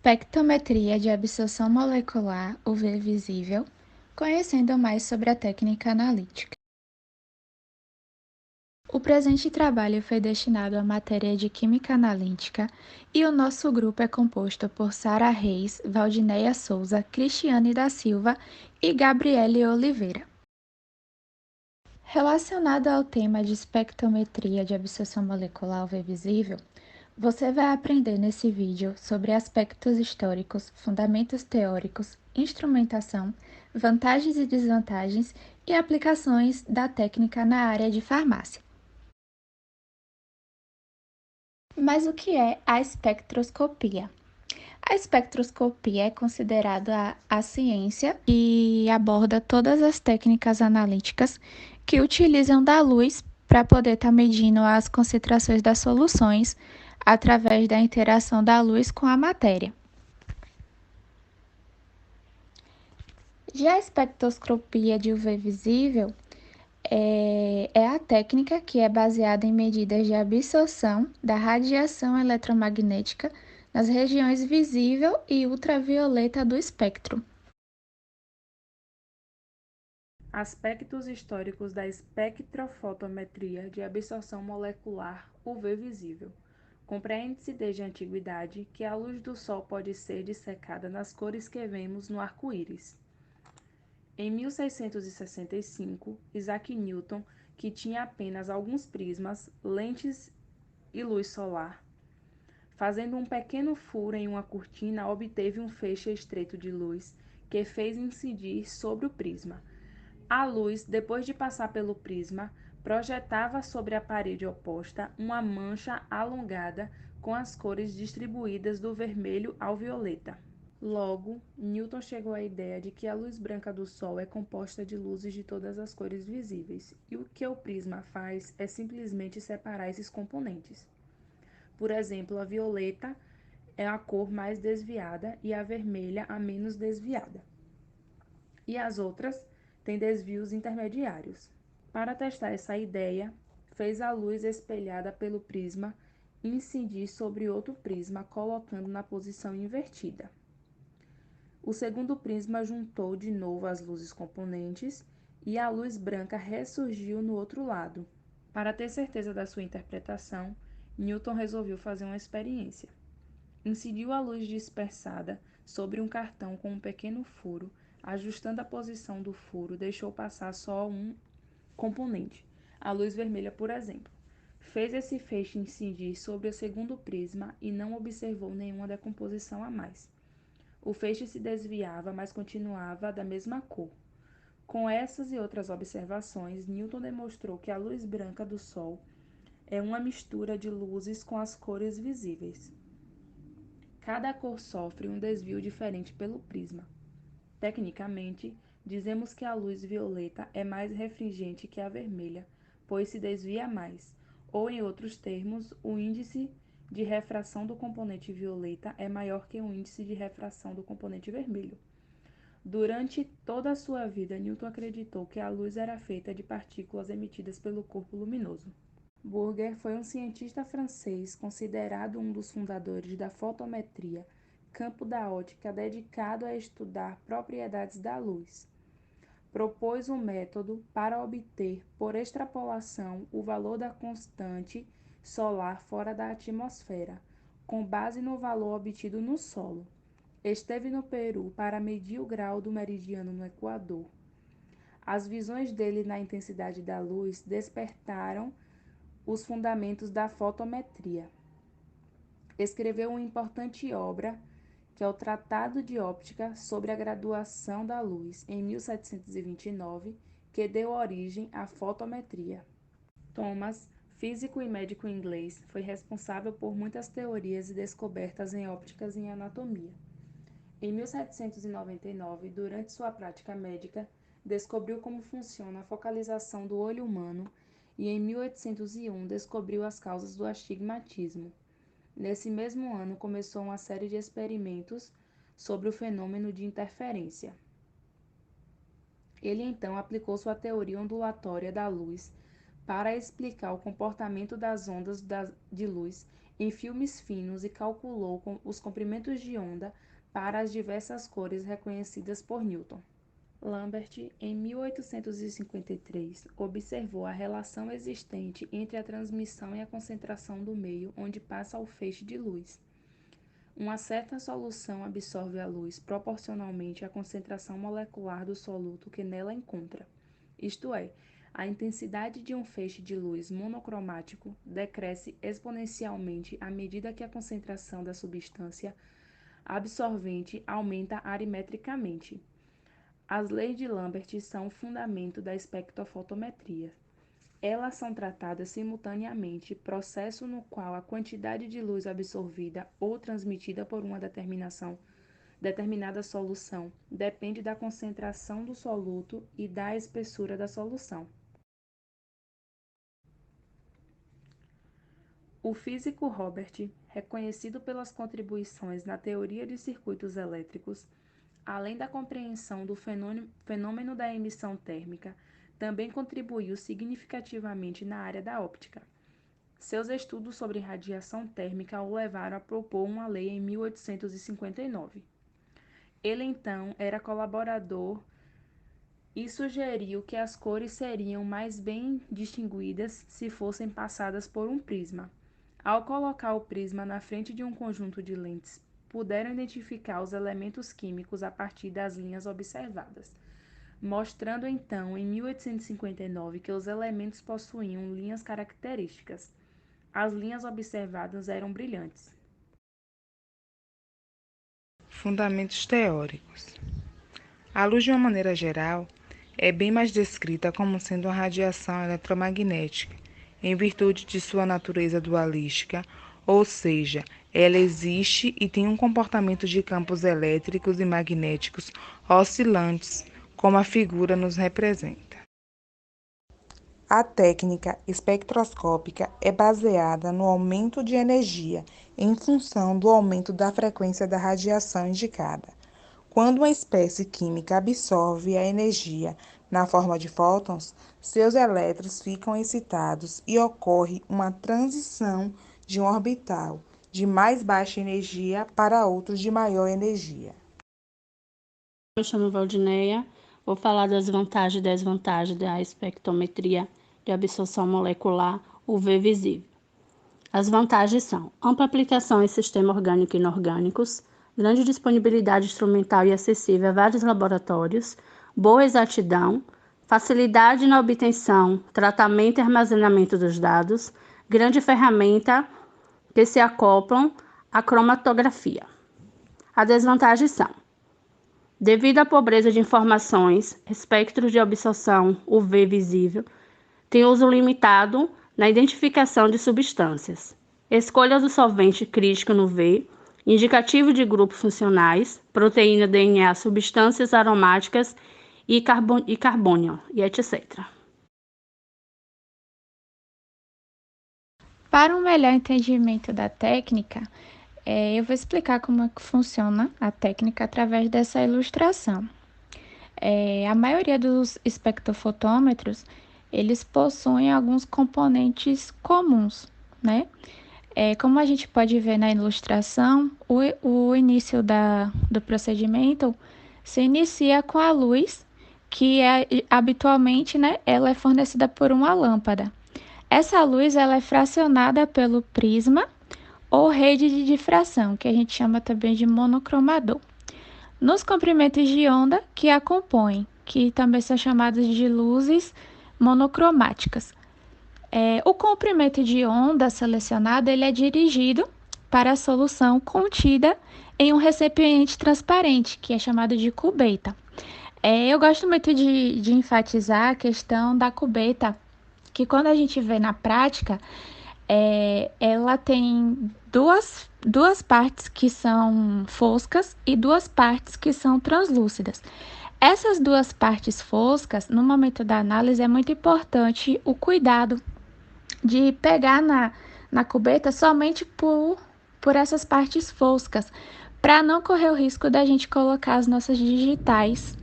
Espectrometria de absorção molecular UV visível, conhecendo mais sobre a técnica analítica. O presente trabalho foi destinado à matéria de Química Analítica e o nosso grupo é composto por Sara Reis, Valdineia Souza, Cristiane da Silva e Gabriele Oliveira. Relacionado ao tema de espectrometria de absorção molecular UV visível, você vai aprender nesse vídeo sobre aspectos históricos, fundamentos teóricos, instrumentação, vantagens e desvantagens e aplicações da técnica na área de farmácia. Mas o que é a espectroscopia? A espectroscopia é considerada a ciência que aborda todas as técnicas analíticas que utilizam da luz para poder estar medindo as concentrações das soluções através da interação da luz com a matéria. Já a espectroscopia de UV visível é a técnica que é baseada em medidas de absorção da radiação eletromagnética nas regiões visível e ultravioleta do espectro. Aspectos históricos da espectrofotometria de absorção molecular UV visível. Compreende-se desde a antiguidade que a luz do Sol pode ser dissecada nas cores que vemos no arco-íris. Em 1665, Isaac Newton, que tinha apenas alguns prismas, lentes e luz solar, fazendo um pequeno furo em uma cortina, obteve um feixe estreito de luz que fez incidir sobre o prisma. A luz, depois de passar pelo prisma, projetava sobre a parede oposta uma mancha alongada com as cores distribuídas do vermelho ao violeta. Logo, Newton chegou à ideia de que a luz branca do Sol é composta de luzes de todas as cores visíveis, e o que o prisma faz é simplesmente separar esses componentes. Por exemplo, a violeta é a cor mais desviada e a vermelha a menos desviada. E as outras têm desvios intermediários. Para testar essa ideia, fez a luz espelhada pelo prisma incidir sobre outro prisma, colocando na posição invertida. O segundo prisma juntou de novo as luzes componentes e a luz branca ressurgiu no outro lado. Para ter certeza da sua interpretação, Newton resolveu fazer uma experiência. Incidiu a luz dispersada sobre um cartão com um pequeno furo, ajustando a posição do furo, deixou passar só um componente, a luz vermelha, por exemplo. Fez esse feixe incidir sobre o segundo prisma e não observou nenhuma decomposição a mais. O feixe se desviava, mas continuava da mesma cor. Com essas e outras observações, Newton demonstrou que a luz branca do Sol é uma mistura de luzes com as cores visíveis. Cada cor sofre um desvio diferente pelo prisma. Tecnicamente, dizemos que a luz violeta é mais refringente que a vermelha, pois se desvia mais, ou em outros termos, o índice de refração do componente violeta é maior que o índice de refração do componente vermelho. Durante toda a sua vida, Newton acreditou que a luz era feita de partículas emitidas pelo corpo luminoso. Burger foi um cientista francês considerado um dos fundadores da fotometria, campo da ótica dedicado a estudar propriedades da luz. Propôs um método para obter, por extrapolação, o valor da constante solar fora da atmosfera, com base no valor obtido no solo. Esteve no Peru para medir o grau do meridiano no Equador. As visões dele na intensidade da luz despertaram os fundamentos da fotometria. Escreveu uma importante obra, que é o Tratado de Óptica sobre a Graduação da Luz, em 1729, que deu origem à fotometria. Thomas, físico e médico inglês, foi responsável por muitas teorias e descobertas em ópticas e em anatomia. Em 1799, durante sua prática médica, descobriu como funciona a focalização do olho humano e em 1801 descobriu as causas do astigmatismo. Nesse mesmo ano começou uma série de experimentos sobre o fenômeno de interferência. Ele então aplicou sua teoria ondulatória da luz para explicar o comportamento das ondas de luz em filmes finos e calculou os comprimentos de onda para as diversas cores reconhecidas por Newton. Lambert, em 1853, observou a relação existente entre a transmissão e a concentração do meio onde passa o feixe de luz. Uma certa solução absorve a luz proporcionalmente à concentração molecular do soluto que nela encontra. Isto é, a intensidade de um feixe de luz monocromático decresce exponencialmente à medida que a concentração da substância absorvente aumenta aritmeticamente. As leis de Lambert são o fundamento da espectrofotometria. Elas são tratadas simultaneamente, processo no qual a quantidade de luz absorvida ou transmitida por uma determinada solução depende da concentração do soluto e da espessura da solução. O físico Robert, reconhecido pelas contribuições na teoria de circuitos elétricos, além da compreensão do fenômeno da emissão térmica, também contribuiu significativamente na área da óptica. Seus estudos sobre radiação térmica o levaram a propor uma lei em 1859. Ele então era colaborador e sugeriu que as cores seriam mais bem distinguidas se fossem passadas por um prisma. Ao colocar o prisma na frente de um conjunto de lentes, puderam identificar os elementos químicos a partir das linhas observadas, mostrando então em 1859 que os elementos possuíam linhas características. As linhas observadas eram brilhantes. Fundamentos teóricos. A luz, de uma maneira geral, é bem mais descrita como sendo uma radiação eletromagnética, em virtude de sua natureza dualística, ou seja, ela existe e tem um comportamento de campos elétricos e magnéticos oscilantes, como a figura nos representa. A técnica espectroscópica é baseada no aumento de energia em função do aumento da frequência da radiação indicada. Quando uma espécie química absorve a energia na forma de fótons, seus elétrons ficam excitados e ocorre uma transição de um orbital de mais baixa energia para outro de maior energia. Me chamo Valdineia, vou falar das vantagens e desvantagens da espectrometria de absorção molecular UV visível. As vantagens são ampla aplicação em sistemas orgânicos e inorgânicos, grande disponibilidade instrumental e acessível a vários laboratórios, boa exatidão, facilidade na obtenção, tratamento e armazenamento dos dados, grande ferramenta que se acoplam à cromatografia. As desvantagens são: devido à pobreza de informações, espectros de absorção UV visível tem uso limitado na identificação de substâncias, escolha do solvente crítico no UV, indicativo de grupos funcionais, proteína, DNA, substâncias aromáticas e carbônio, e etc. Para um melhor entendimento da técnica, eu vou explicar como é que funciona a técnica através dessa ilustração. A maioria dos espectrofotômetros, eles possuem alguns componentes comuns, né? Como a gente pode ver na ilustração, o início do procedimento se inicia com a luz, que habitualmente, né, ela é fornecida por uma lâmpada. Essa luz ela é fracionada pelo prisma ou rede de difração, que a gente chama também de monocromador, nos comprimentos de onda que a compõem, que também são chamados de luzes monocromáticas. O comprimento de onda selecionado ele é dirigido para a solução contida em um recipiente transparente, que é chamado de cubeta. Eu gosto muito de enfatizar a questão da cubeta, que quando a gente vê na prática, ela tem duas partes que são foscas e duas partes que são translúcidas. Essas duas partes foscas, no momento da análise, é muito importante o cuidado de pegar na cubeta somente por essas partes foscas, para não correr o risco da gente colocar as nossas digitais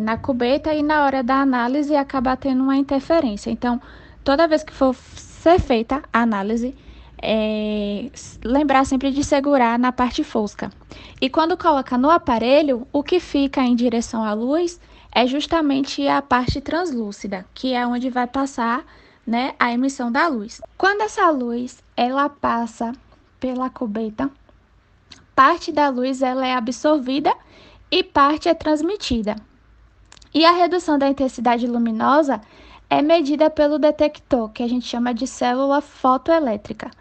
na cubeta e na hora da análise acabar tendo uma interferência. Então, toda vez que for ser feita a análise, lembrar sempre de segurar na parte fosca. E quando coloca no aparelho, o que fica em direção à luz é justamente a parte translúcida, que é onde vai passar, né, a emissão da luz. Quando essa luz ela passa pela cubeta, parte da luz ela é absorvida e parte é transmitida. E a redução da intensidade luminosa é medida pelo detector, que a gente chama de célula fotoelétrica.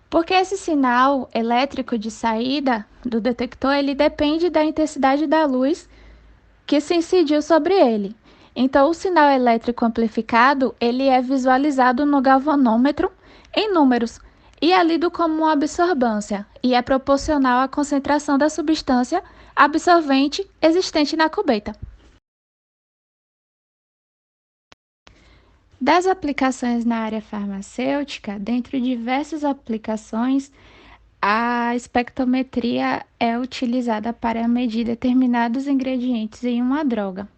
Porque esse sinal elétrico de saída do detector, ele depende da intensidade da luz que se incidiu sobre ele. Então, o sinal elétrico amplificado, ele é visualizado no galvanômetro em números e é lido como uma absorbância e é proporcional à concentração da substância absorvente existente na cubeta. Das aplicações na área farmacêutica, dentre diversas aplicações, a espectrometria é utilizada para medir determinados ingredientes em uma droga,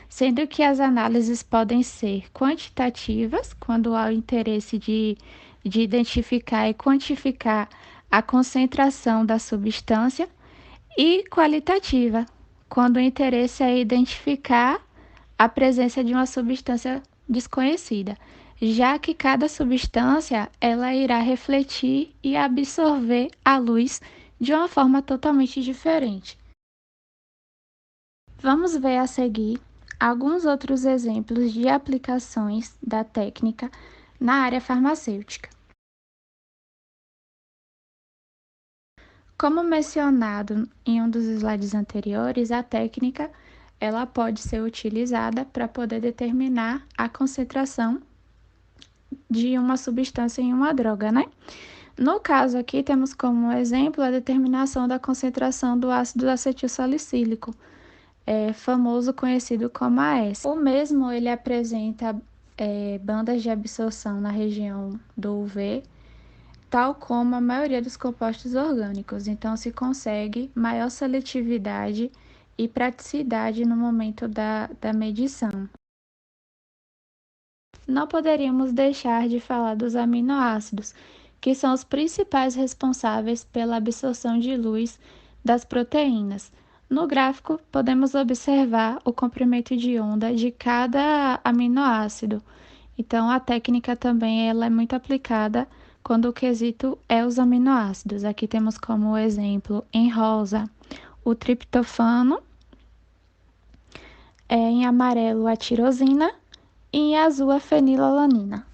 sendo que as análises podem ser quantitativas, quando há o interesse de identificar e quantificar a concentração da substância, e qualitativa, quando o interesse é identificar a presença de uma substância desconhecida, já que cada substância ela irá refletir e absorver a luz de uma forma totalmente diferente. Vamos ver a seguir alguns outros exemplos de aplicações da técnica na área farmacêutica. Como mencionado em um dos slides anteriores, a técnica ela pode ser utilizada para poder determinar a concentração de uma substância em uma droga, né? No caso aqui, temos como exemplo a determinação da concentração do ácido acetil salicílico, famoso conhecido como AS. O mesmo ele apresenta bandas de absorção na região do UV, tal como a maioria dos compostos orgânicos, então se consegue maior seletividade e praticidade no momento da medição. Não poderíamos deixar de falar dos aminoácidos, que são os principais responsáveis pela absorção de luz das proteínas. No gráfico, podemos observar o comprimento de onda de cada aminoácido. Então, a técnica também ela é muito aplicada quando o quesito é os aminoácidos. Aqui temos como exemplo, em rosa, o triptofano, em amarelo, a tirosina, e em azul, a fenilalanina.